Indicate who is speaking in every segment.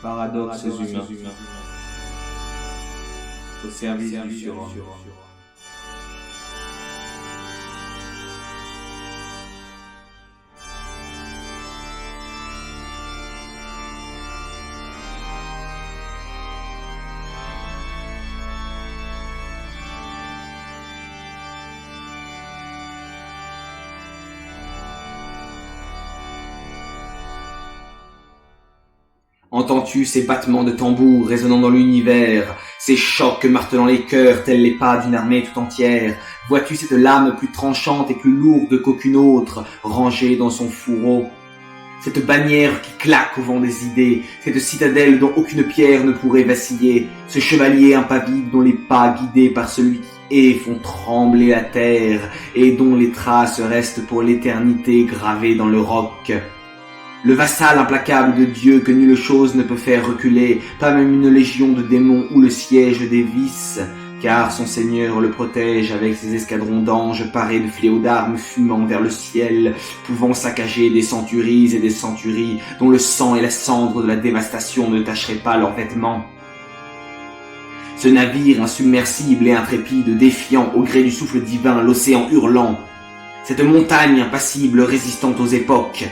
Speaker 1: Paradoxes humains au service du surhomme.
Speaker 2: Entends-tu ces battements de tambour résonnant dans l'univers, ces chocs martelant les cœurs tels les pas d'une armée tout entière? Vois-tu cette lame plus tranchante et plus lourde qu'aucune autre, rangée dans son fourreau? Cette bannière qui claque au vent des idées, cette citadelle dont aucune pierre ne pourrait vaciller, ce chevalier impavide dont les pas guidés par celui qui est font trembler la terre et dont les traces restent pour l'éternité gravées dans le roc. Le vassal implacable de Dieu que nulle chose ne peut faire reculer, pas même une légion de démons ou le siège des vices, car son Seigneur le protège avec ses escadrons d'anges parés de fléaux d'armes fumant vers le ciel, pouvant saccager des centuries et des centuries dont le sang et la cendre de la dévastation ne tacheraient pas leurs vêtements. Ce navire insubmersible et intrépide, défiant au gré du souffle divin l'océan hurlant, cette montagne impassible résistante aux époques,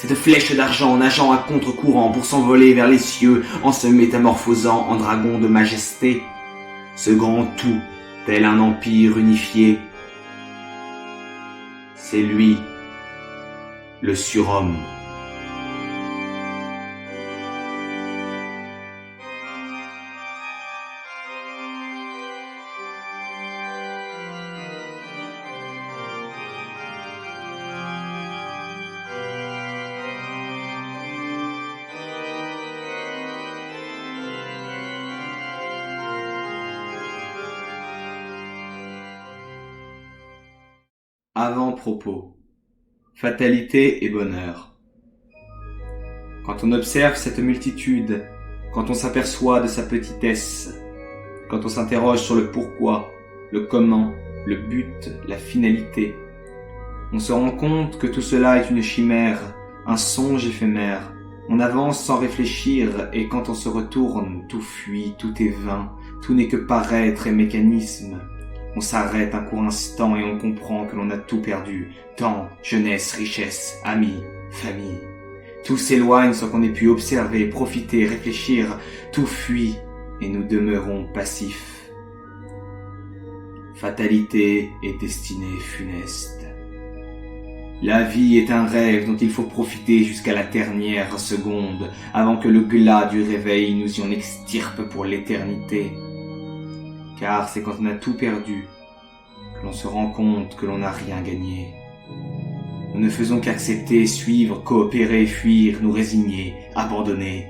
Speaker 2: cette flèche d'argent nageant à contre-courant pour s'envoler vers les cieux en se métamorphosant en dragon de majesté. Ce grand tout, tel un empire unifié. C'est lui, le surhomme. Avant-propos. Fatalité et bonheur. Quand on observe cette multitude, quand on s'aperçoit de sa petitesse, quand on s'interroge sur le pourquoi, le comment, le but, la finalité, on se rend compte que tout cela est une chimère, un songe éphémère. On avance sans réfléchir et quand on se retourne, tout fuit, tout est vain, tout n'est que paraître et mécanisme. On s'arrête un court instant et on comprend que l'on a tout perdu. Temps, jeunesse, richesse, amis, famille. Tout s'éloigne sans qu'on ait pu observer, profiter, réfléchir. Tout fuit et nous demeurons passifs. Fatalité et destinée funeste. La vie est un rêve dont il faut profiter jusqu'à la dernière seconde, avant que le glas du réveil nous y en extirpe pour l'éternité. Car c'est quand on a tout perdu que l'on se rend compte que l'on n'a rien gagné. Nous ne faisons qu'accepter, suivre, coopérer, fuir, nous résigner, abandonner.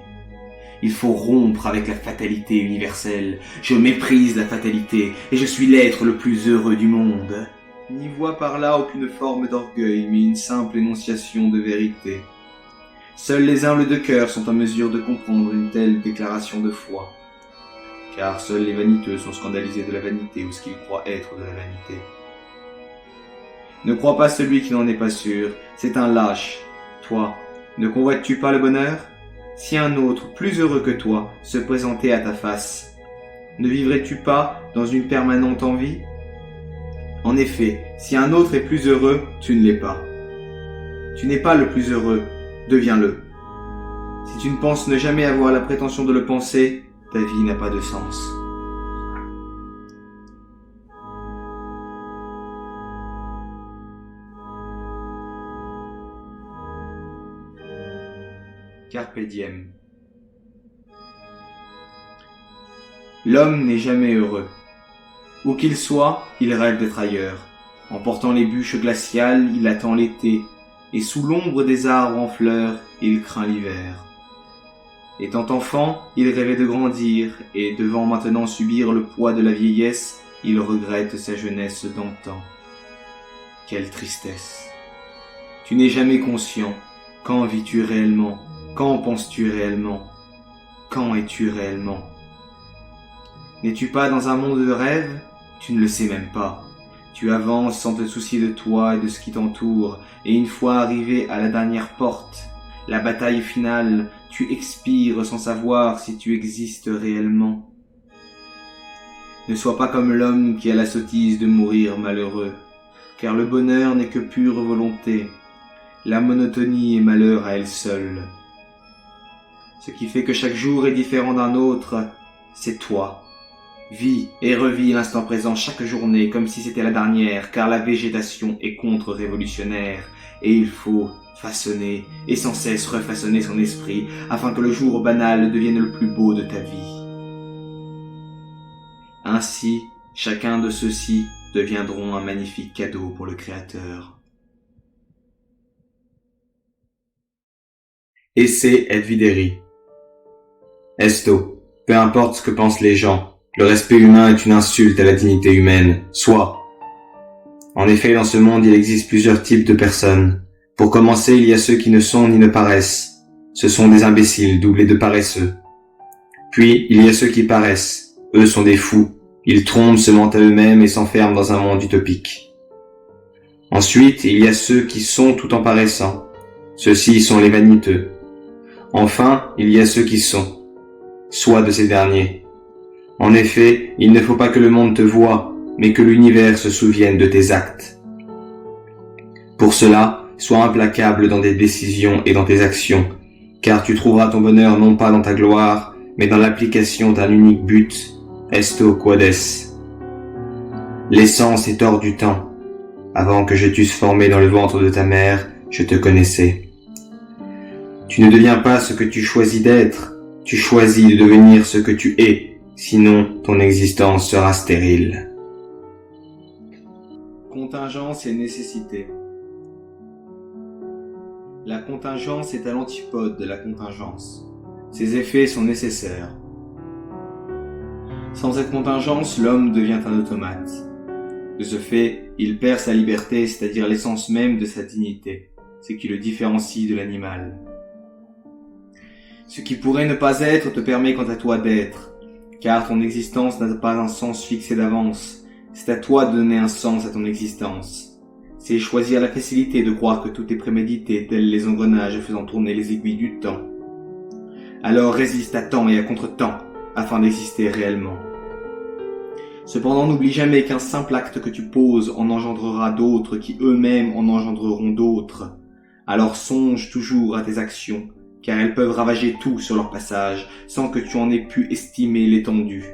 Speaker 2: Il faut rompre avec la fatalité universelle. Je méprise la fatalité et je suis l'être le plus heureux du monde. N'y vois par là aucune forme d'orgueil, mais une simple énonciation de vérité. Seuls les humbles de cœur sont en mesure de comprendre une telle déclaration de foi. Car seuls les vaniteux sont scandalisés de la vanité ou ce qu'ils croient être de la vanité. Ne crois pas celui qui n'en est pas sûr, c'est un lâche. Toi, ne convoites-tu pas le bonheur? Si un autre, plus heureux que toi, se présentait à ta face, ne vivrais-tu pas dans une permanente envie? En effet, si un autre est plus heureux, tu ne l'es pas. Tu n'es pas le plus heureux, deviens-le. Si tu ne penses ne jamais avoir la prétention de le penser, ta vie n'a pas de sens. Carpe diem. L'homme n'est jamais heureux. Où qu'il soit, il rêve d'être ailleurs. En portant les bûches glaciales, il attend l'été, et sous l'ombre des arbres en fleurs, il craint l'hiver. Étant enfant, il rêvait de grandir, et devant maintenant subir le poids de la vieillesse, il regrette sa jeunesse d'antan. Quelle tristesse! Tu n'es jamais conscient. Quand vis-tu réellement? Quand penses-tu réellement? Quand es-tu réellement? N'es-tu pas dans un monde de rêve? Tu ne le sais même pas. Tu avances sans te soucier de toi et de ce qui t'entoure, et une fois arrivé à la dernière porte, la bataille finale, tu expires sans savoir si tu existes réellement. Ne sois pas comme l'homme qui a la sottise de mourir malheureux, car le bonheur n'est que pure volonté. La monotonie est malheur à elle seule. Ce qui fait que chaque jour est différent d'un autre, c'est toi. Vis et revis l'instant présent chaque journée comme si c'était la dernière, car la végétation est contre-révolutionnaire, et il faut façonner et sans cesse refaçonner son esprit, afin que le jour banal devienne le plus beau de ta vie. Ainsi, chacun de ceux-ci deviendront un magnifique cadeau pour le Créateur. Essai et Videri. Esto, peu importe ce que pensent les gens, le respect humain est une insulte à la dignité humaine. Sois. En effet, dans ce monde, il existe plusieurs types de personnes. Pour commencer, il y a ceux qui ne sont ni ne paraissent. Ce sont des imbéciles doublés de paresseux. Puis, il y a ceux qui paraissent. Eux sont des fous. Ils trompent, se mentent à eux-mêmes et s'enferment dans un monde utopique. Ensuite, il y a ceux qui sont tout en paraissant. Ceux-ci sont les vaniteux. Enfin, il y a ceux qui sont. Sois de ces derniers. En effet, il ne faut pas que le monde te voie, mais que l'univers se souvienne de tes actes. Pour cela, sois implacable dans tes décisions et dans tes actions, car tu trouveras ton bonheur non pas dans ta gloire, mais dans l'application d'un unique but, esto quod est. L'essence est hors du temps. Avant que je t'eusse formé dans le ventre de ta mère, je te connaissais. Tu ne deviens pas ce que tu choisis d'être, tu choisis de devenir ce que tu es, sinon ton existence sera stérile. Contingence et nécessité. La contingence est à l'antipode de la contingence. Ses effets sont nécessaires. Sans cette contingence, l'homme devient un automate. De ce fait, il perd sa liberté, c'est-à-dire l'essence même de sa dignité, ce qui le différencie de l'animal. Ce qui pourrait ne pas être te permet quant à toi d'être, car ton existence n'a pas un sens fixé d'avance. C'est à toi de donner un sens à ton existence. C'est choisir la facilité de croire que tout est prémédité, tels les engrenages faisant tourner les aiguilles du temps. Alors résiste à temps et à contre-temps, afin d'exister réellement. Cependant, n'oublie jamais qu'un simple acte que tu poses en engendrera d'autres qui eux-mêmes en engendreront d'autres. Alors songe toujours à tes actions, car elles peuvent ravager tout sur leur passage, sans que tu en aies pu estimer l'étendue.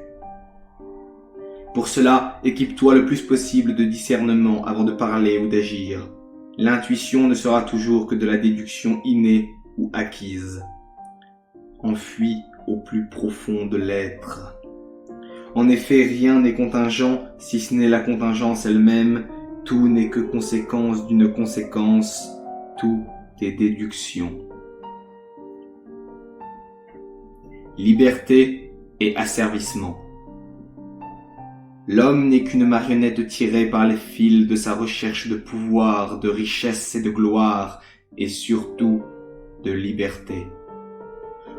Speaker 2: Pour cela, équipe-toi le plus possible de discernement avant de parler ou d'agir. L'intuition ne sera toujours que de la déduction innée ou acquise. Enfuis au plus profond de l'être. En effet, rien n'est contingent si ce n'est la contingence elle-même, tout n'est que conséquence d'une conséquence, tout est déduction. Liberté et asservissement. L'homme n'est qu'une marionnette tirée par les fils de sa recherche de pouvoir, de richesse et de gloire, et surtout de liberté.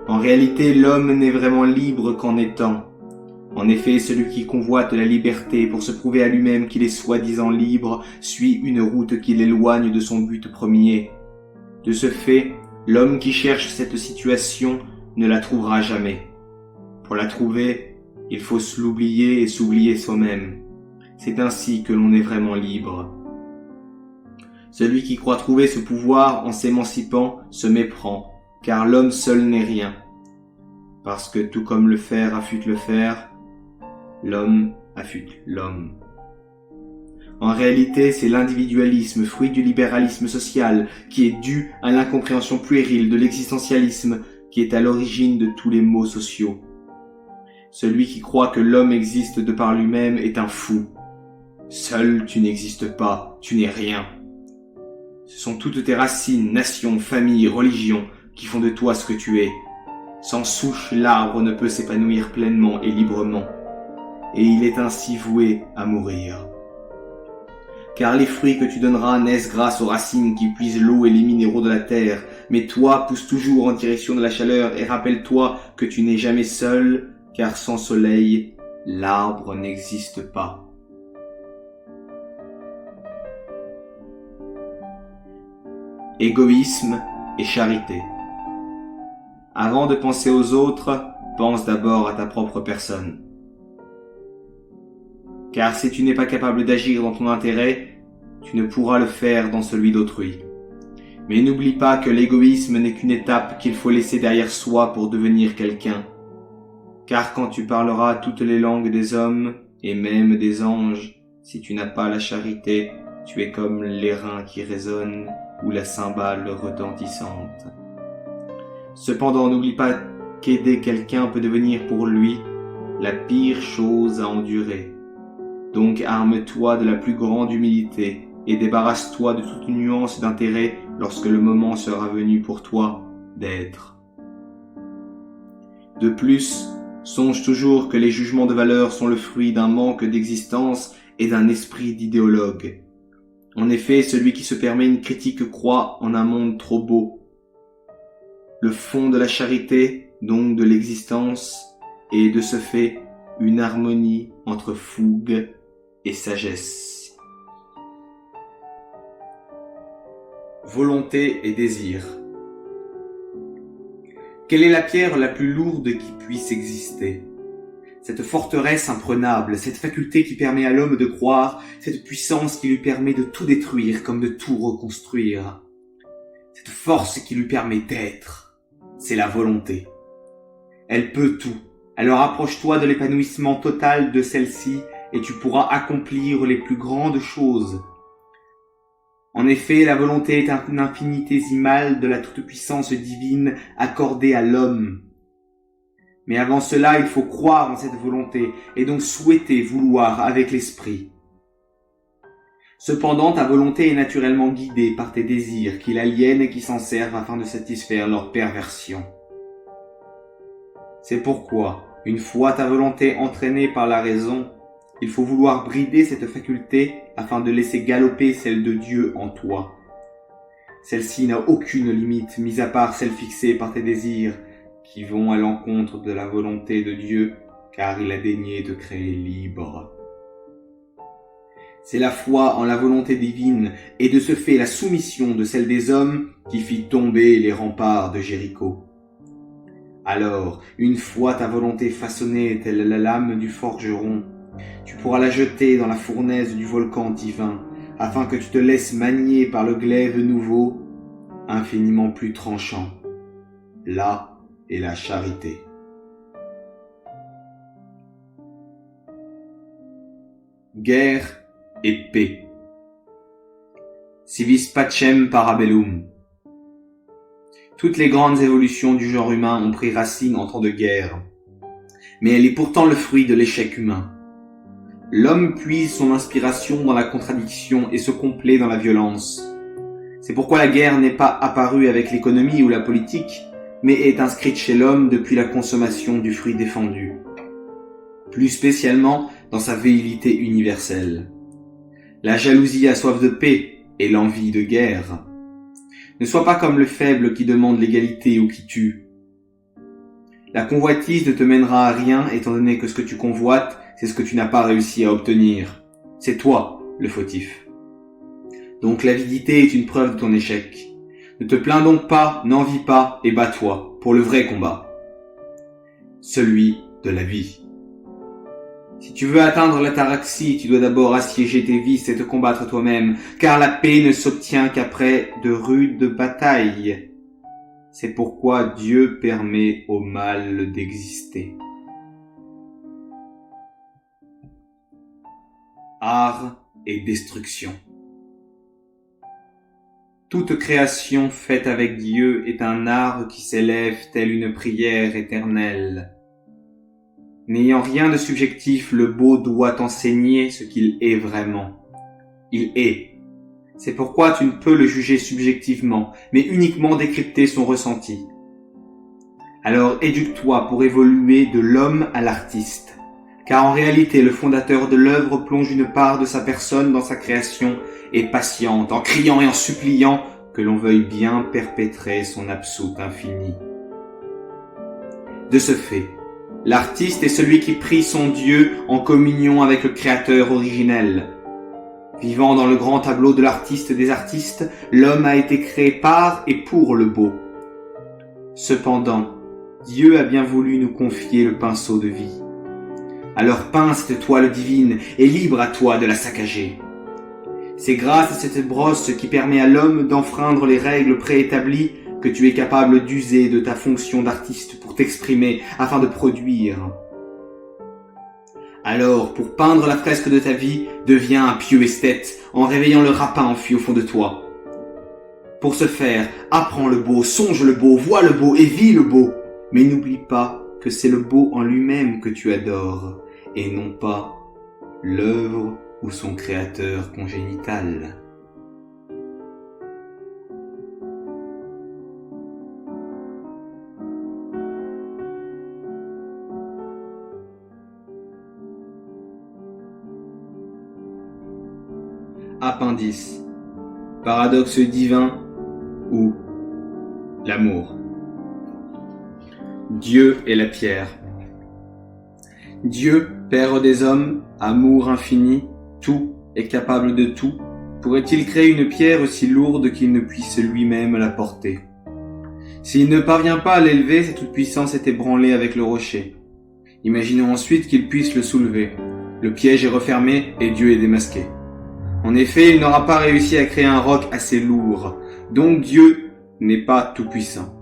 Speaker 2: En réalité, l'homme n'est vraiment libre qu'en étant. En effet, celui qui convoite la liberté pour se prouver à lui-même qu'il est soi-disant libre, suit une route qui l'éloigne de son but premier. De ce fait, l'homme qui cherche cette situation ne la trouvera jamais. Pour la trouver, il faut l'oublier et s'oublier soi-même. C'est ainsi que l'on est vraiment libre. Celui qui croit trouver ce pouvoir en s'émancipant se méprend, car l'homme seul n'est rien. Parce que tout comme le fer affûte le fer, l'homme affûte l'homme. En réalité, c'est l'individualisme, fruit du libéralisme social, qui est dû à l'incompréhension puérile de l'existentialisme, qui est à l'origine de tous les maux sociaux. Celui qui croit que l'homme existe de par lui-même est un fou. Seul tu n'existes pas, tu n'es rien. Ce sont toutes tes racines, nations, familles, religions qui font de toi ce que tu es. Sans souche, l'arbre ne peut s'épanouir pleinement et librement. Et il est ainsi voué à mourir. Car les fruits que tu donneras naissent grâce aux racines qui puisent l'eau et les minéraux de la terre. Mais toi, pousse toujours en direction de la chaleur et rappelle-toi que tu n'es jamais seul, car sans soleil, l'arbre n'existe pas. Égoïsme et charité. Avant de penser aux autres, pense d'abord à ta propre personne. Car si tu n'es pas capable d'agir dans ton intérêt, tu ne pourras le faire dans celui d'autrui. Mais n'oublie pas que l'égoïsme n'est qu'une étape qu'il faut laisser derrière soi pour devenir quelqu'un. Car quand tu parleras toutes les langues des hommes, et même des anges, si tu n'as pas la charité, tu es comme l'airain qui résonne ou la cymbale retentissante. Cependant, n'oublie pas qu'aider quelqu'un peut devenir pour lui la pire chose à endurer. Donc arme-toi de la plus grande humilité et débarrasse-toi de toute nuance d'intérêt lorsque le moment sera venu pour toi d'être. De plus, songe toujours que les jugements de valeur sont le fruit d'un manque d'existence et d'un esprit d'idéologue. En effet, celui qui se permet une critique croit en un monde trop beau. Le fond de la charité, donc de l'existence, est de ce fait une harmonie entre fougue et sagesse. Volonté et désir. Quelle est la pierre la plus lourde qui puisse exister? Cette forteresse imprenable, cette faculté qui permet à l'homme de croire, cette puissance qui lui permet de tout détruire comme de tout reconstruire. Cette force qui lui permet d'être, c'est la volonté. Elle peut tout. Alors approche-toi de l'épanouissement total de celle-ci et tu pourras accomplir les plus grandes choses. En effet, la volonté est un infinitésimal de la toute-puissance divine accordée à l'homme. Mais avant cela, il faut croire en cette volonté et donc souhaiter vouloir avec l'esprit. Cependant, ta volonté est naturellement guidée par tes désirs qui l'aliènent et qui s'en servent afin de satisfaire leur perversion. C'est pourquoi, une fois ta volonté entraînée par la raison, il faut vouloir brider cette faculté afin de laisser galoper celle de Dieu en toi. Celle-ci n'a aucune limite, mis à part celle fixée par tes désirs, qui vont à l'encontre de la volonté de Dieu, car il a daigné te créer libre. C'est la foi en la volonté divine, et de ce fait la soumission de celle des hommes, qui fit tomber les remparts de Jéricho. Alors, une fois ta volonté façonnée telle la lame du forgeron, tu pourras la jeter dans la fournaise du volcan divin, afin que tu te laisses manier par le glaive nouveau, infiniment plus tranchant. Là est la charité. Guerre et paix. Si vis pacem para bellum. Toutes les grandes évolutions du genre humain ont pris racine en temps de guerre, mais elle est pourtant le fruit de l'échec humain. L'homme puise son inspiration dans la contradiction et se complaît dans la violence. C'est pourquoi la guerre n'est pas apparue avec l'économie ou la politique, mais est inscrite chez l'homme depuis la consommation du fruit défendu. Plus spécialement dans sa velléité universelle. La jalousie a soif de paix et l'envie de guerre. Ne sois pas comme le faible qui demande l'égalité ou qui tue. La convoitise ne te mènera à rien étant donné que ce que tu convoites, c'est ce que tu n'as pas réussi à obtenir. C'est toi, le fautif. Donc l'avidité est une preuve de ton échec. Ne te plains donc pas, n'envie pas et bats-toi pour le vrai combat. Celui de la vie. Si tu veux atteindre l'ataraxie, tu dois d'abord assiéger tes vices et te combattre toi-même, car la paix ne s'obtient qu'après de rudes batailles. C'est pourquoi Dieu permet au mal d'exister. Art et destruction. Toute création faite avec Dieu est un art qui s'élève telle une prière éternelle. N'ayant rien de subjectif, le beau doit enseigner ce qu'il est vraiment. Il est. C'est pourquoi tu ne peux le juger subjectivement, mais uniquement décrypter son ressenti. Alors éduque-toi pour évoluer de l'homme à l'artiste. Car en réalité, le fondateur de l'œuvre plonge une part de sa personne dans sa création et patiente, en criant et en suppliant que l'on veuille bien perpétrer son absoute infini. De ce fait, l'artiste est celui qui prie son Dieu en communion avec le Créateur originel. Vivant dans le grand tableau de l'artiste des artistes, l'homme a été créé par et pour le beau. Cependant, Dieu a bien voulu nous confier le pinceau de vie. Alors pince cette toile divine et libre à toi de la saccager. C'est grâce à cette brosse qui permet à l'homme d'enfreindre les règles préétablies que tu es capable d'user de ta fonction d'artiste pour t'exprimer afin de produire. Alors, pour peindre la fresque de ta vie, deviens un pieux esthète en réveillant le rapin enfui au fond de toi. Pour ce faire, apprends le beau, songe le beau, vois le beau et vis le beau. Mais n'oublie pas que c'est le beau en lui-même que tu adores, et non pas l'œuvre ou son créateur congénital. Appendice. Paradoxe divin ou l'amour. Dieu est la pierre. Dieu, Père des hommes, amour infini, tout et capable de tout, pourrait-il créer une pierre aussi lourde qu'il ne puisse lui-même la porter? S'il ne parvient pas à l'élever, sa toute-puissance est ébranlée avec le rocher. Imaginons ensuite qu'il puisse le soulever. Le piège est refermé et Dieu est démasqué. En effet, il n'aura pas réussi à créer un roc assez lourd, donc Dieu n'est pas tout-puissant.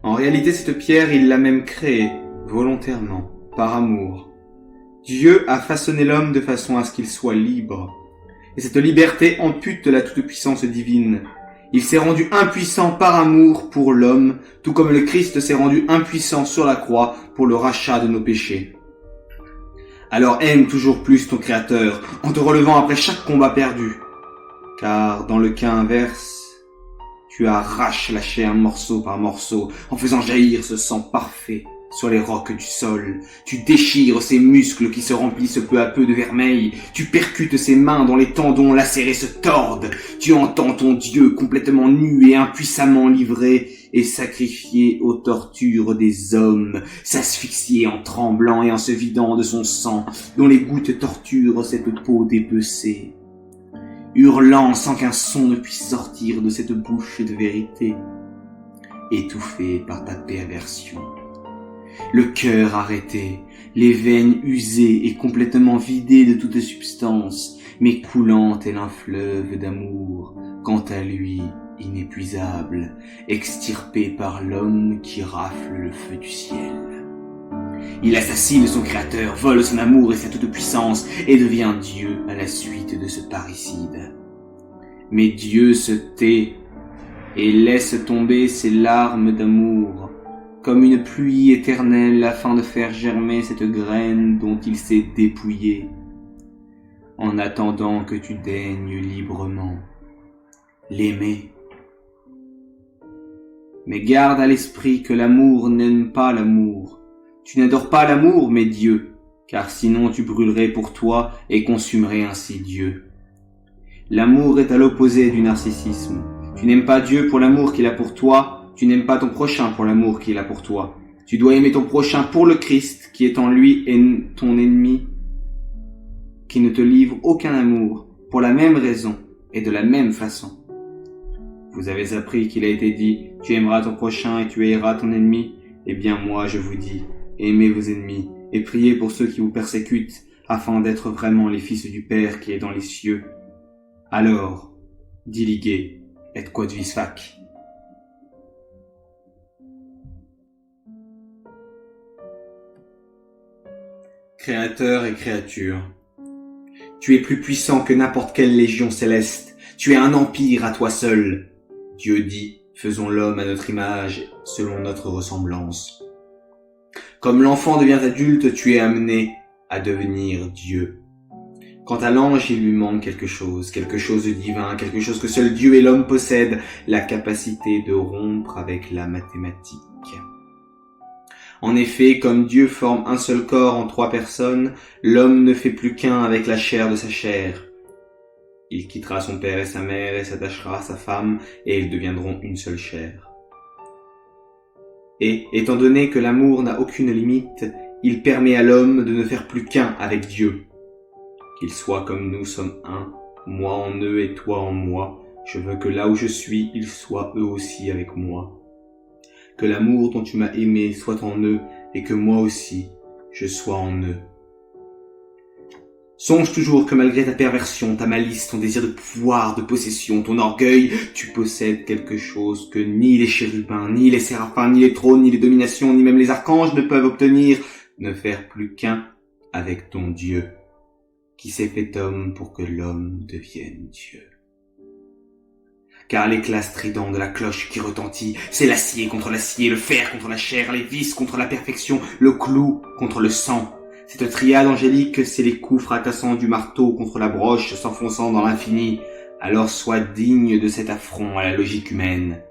Speaker 2: En réalité, cette pierre, il l'a même créée, volontairement, par amour. Dieu a façonné l'homme de façon à ce qu'il soit libre. Et cette liberté ampute la toute-puissance divine. Il s'est rendu impuissant par amour pour l'homme, tout comme le Christ s'est rendu impuissant sur la croix pour le rachat de nos péchés. Alors aime toujours plus ton Créateur, en te relevant après chaque combat perdu. Car dans le cas inverse, tu arraches la chair morceau par morceau, en faisant jaillir ce sang parfait sur les rocs du sol. Tu déchires ses muscles qui se remplissent peu à peu de vermeil. Tu percutes ses mains dont les tendons lacérés se tordent. Tu entends ton Dieu complètement nu et impuissamment livré et sacrifié aux tortures des hommes, s'asphyxier en tremblant et en se vidant de son sang, dont les gouttes torturent cette peau dépecée. Hurlant sans qu'un son ne puisse sortir de cette bouche de vérité, étouffé par ta perversion. Le cœur arrêté, les veines usées et complètement vidées de toute substance, mais coulant tel un fleuve d'amour, quant à lui, inépuisable, extirpé par l'homme qui rafle le feu du ciel. Il assassine son créateur, vole son amour et sa toute-puissance, et devient Dieu à la suite de ce parricide. Mais Dieu se tait et laisse tomber ses larmes d'amour, comme une pluie éternelle afin de faire germer cette graine dont il s'est dépouillé, en attendant que tu daignes librement l'aimer. Mais garde à l'esprit que l'amour n'aime pas l'amour. Tu n'adores pas l'amour, mais Dieu, car sinon tu brûlerais pour toi et consumerais ainsi Dieu. L'amour est à l'opposé du narcissisme. Tu n'aimes pas Dieu pour l'amour qu'il a pour toi, tu n'aimes pas ton prochain pour l'amour qu'il a pour toi. Tu dois aimer ton prochain pour le Christ qui est en lui et ton ennemi, qui ne te livre aucun amour, pour la même raison et de la même façon. Vous avez appris qu'il a été dit, tu aimeras ton prochain et tu haïras ton ennemi. Eh bien moi je vous dis, aimez vos ennemis et priez pour ceux qui vous persécutent, afin d'être vraiment les fils du Père qui est dans les cieux. Alors, diligez et quod vis fac. Créateur et créature, tu es plus puissant que n'importe quelle légion céleste, tu es un empire à toi seul. Dieu dit, faisons l'homme à notre image, selon notre ressemblance. Comme l'enfant devient adulte, tu es amené à devenir Dieu. Quant à l'ange, il lui manque quelque chose de divin, quelque chose que seul Dieu et l'homme possèdent, la capacité de rompre avec la mathématique. En effet, comme Dieu forme un seul corps en 3 personnes, l'homme ne fait plus qu'un avec la chair de sa chair. Il quittera son père et sa mère et s'attachera à sa femme, et ils deviendront une seule chair. Et, étant donné que l'amour n'a aucune limite, il permet à l'homme de ne faire plus qu'un avec Dieu. Qu'ils soient comme nous sommes un, moi en eux et toi en moi, je veux que là où je suis, ils soient eux aussi avec moi. que l'amour dont tu m'as aimé soit en eux et que moi aussi, je sois en eux. Songe toujours que malgré ta perversion, ta malice, ton désir de pouvoir, de possession, ton orgueil, tu possèdes quelque chose que ni les chérubins, ni les séraphins, ni les trônes, ni les dominations, ni même les archanges ne peuvent obtenir, ne faire plus qu'un avec ton Dieu, qui s'est fait homme pour que l'homme devienne Dieu. Car l'éclat strident de la cloche qui retentit, c'est l'acier contre l'acier, le fer contre la chair, les vis contre la perfection, le clou contre le sang. Cette triade angélique, c'est les coups fracassants du marteau contre la broche s'enfonçant dans l'infini. Alors sois digne de cet affront à la logique humaine.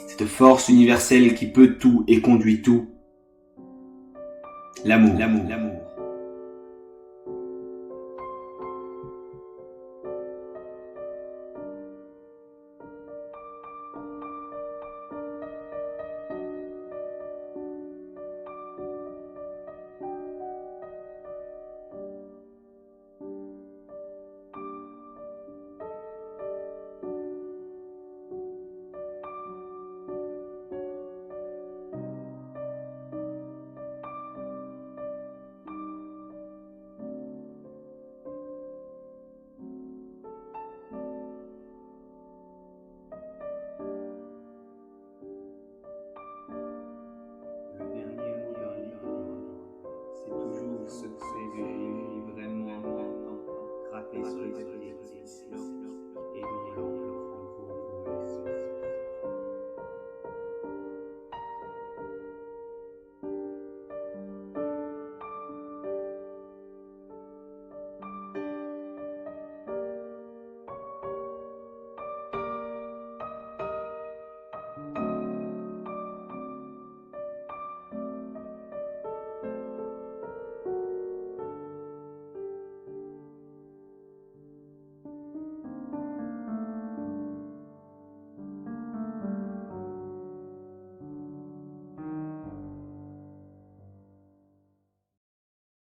Speaker 2: Cette force universelle qui peut tout et conduit tout. L'amour.